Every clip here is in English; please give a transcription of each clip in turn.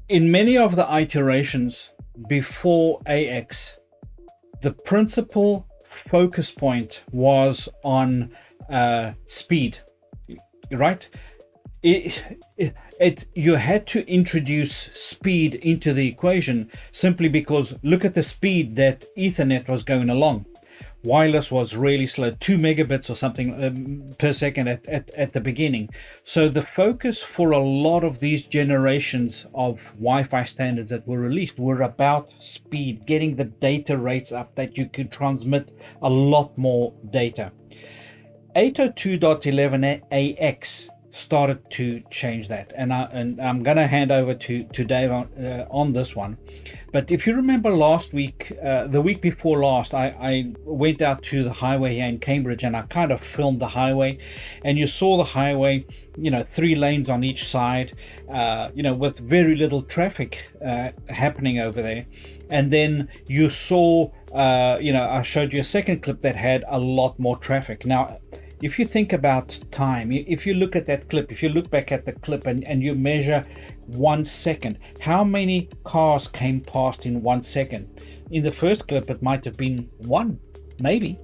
In many of the iterations before AX, the principal focus point was on speed, right? You had to introduce speed into the equation simply because look at the speed that Ethernet was going along. Wireless was really slow, 2 megabits or something per second at the beginning. So the focus for a lot of these generations of Wi-Fi standards that were released were about speed, getting the data rates up that you could transmit a lot more data. 802.11ax started to change that, and I'm going to hand over to Dave on this one. But if you remember last week, the week before last, I went out to the highway here in Cambridge, and I kind of filmed the highway, and you saw the highway, 3 lanes on each side, with very little traffic happening over there. And then you saw, I showed you a second clip that had a lot more traffic. Now, if you think about time, if you look at that clip, if you look back at the clip and you measure 1 second, how many cars came past in 1 second? In the first clip, it might have been 1, maybe.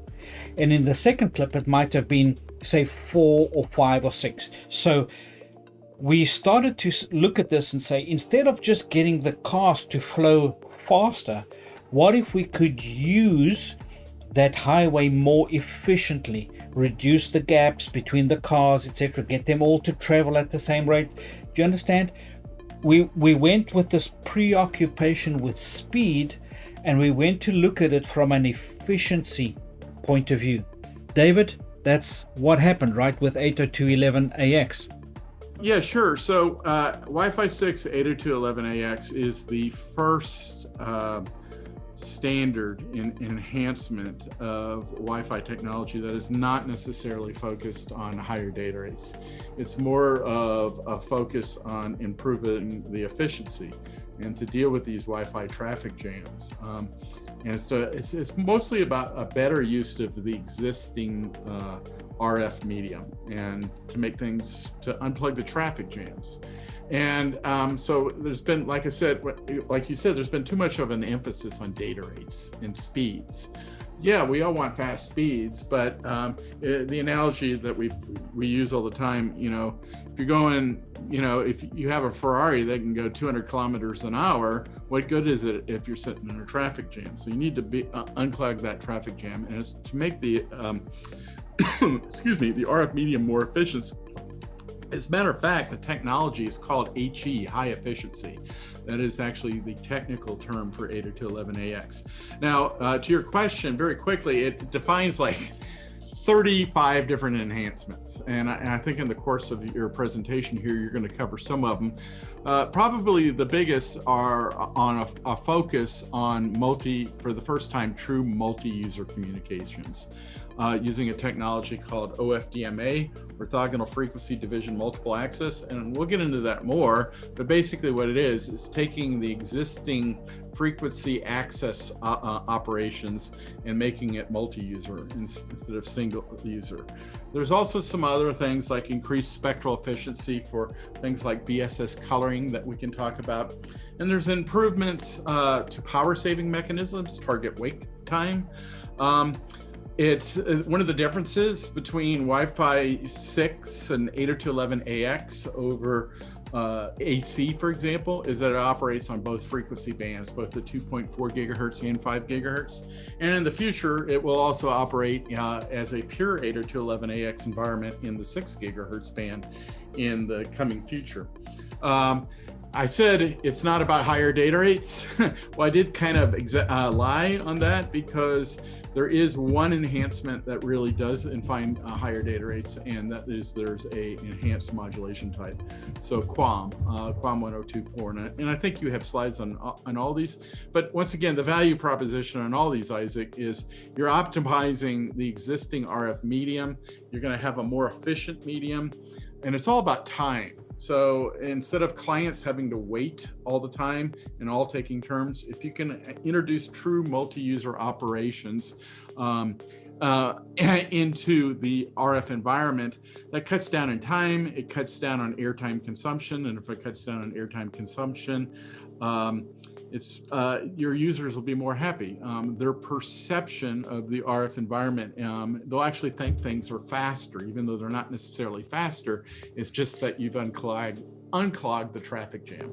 And in the second clip, it might have been, say, 4 or 5 or 6. So we started to look at this and say, instead of just getting the cars to flow faster, what if we could use that highway more efficiently, reduce the gaps between the cars, etc., get them all to travel at the same rate? Do you understand? We went with this preoccupation with speed, and we went to look at it from an efficiency point of view. David, that's what happened, right, with 802.11ax? Yeah, sure. So Wi-Fi 6 802.11ax is the first standard enhancement of Wi-Fi technology that is not necessarily focused on higher data rates. It's more of a focus on improving the efficiency and to deal with these Wi-Fi traffic jams. And it's mostly about a better use of the existing RF medium and to make things, to unplug the traffic jams. And so there's been, like you said, there's been too much of an emphasis on data rates and speeds. Yeah, we all want fast speeds, but the analogy that we use all the time, if you're going, if you have a Ferrari that can go 200 kilometers an hour, what good is it if you're sitting in a traffic jam? So you need to unclog that traffic jam, and it's to make the the RF medium more efficient. As a matter of fact, the technology is called HE, high efficiency. That is actually the technical term for 802.11ax. Now, to your question, very quickly, it defines like 35 different enhancements. And I think in the course of your presentation here, you're going to cover some of them. Probably the biggest are on a focus on for the first time, true multi-user communications. Using a technology called OFDMA, orthogonal frequency division multiple access, and we'll get into that more, but basically what it is taking the existing frequency access operations and making it multi-user instead of single user. There's also some other things like increased spectral efficiency for things like BSS coloring that we can talk about. And there's improvements to power saving mechanisms, target wake time. It's one of the differences between Wi-Fi 6 and 802.11ax over AC, for example, is that it operates on both frequency bands, both the 2.4 gigahertz and 5 gigahertz. And in the future, it will also operate as a pure 802.11ax environment in the 6 gigahertz band in the coming future. I said it's not about higher data rates. Well, I did kind of lie on that because there is one enhancement that really does find higher data rates, and that is there's a enhanced modulation type. So QAM 1024, and I think you have slides on all these. But once again, the value proposition on all these, Isaac, is you're optimizing the existing RF medium. You're going to have a more efficient medium, and it's all about time. So instead of clients having to wait all the time and all taking turns, if you can introduce true multi-user operations, into the RF environment. That cuts down in time, it cuts down on airtime consumption, and if it cuts down on airtime consumption, your users will be more happy. Their perception of the RF environment, they'll actually think things are faster, even though they're not necessarily faster. It's just that you've unclogged the traffic jam.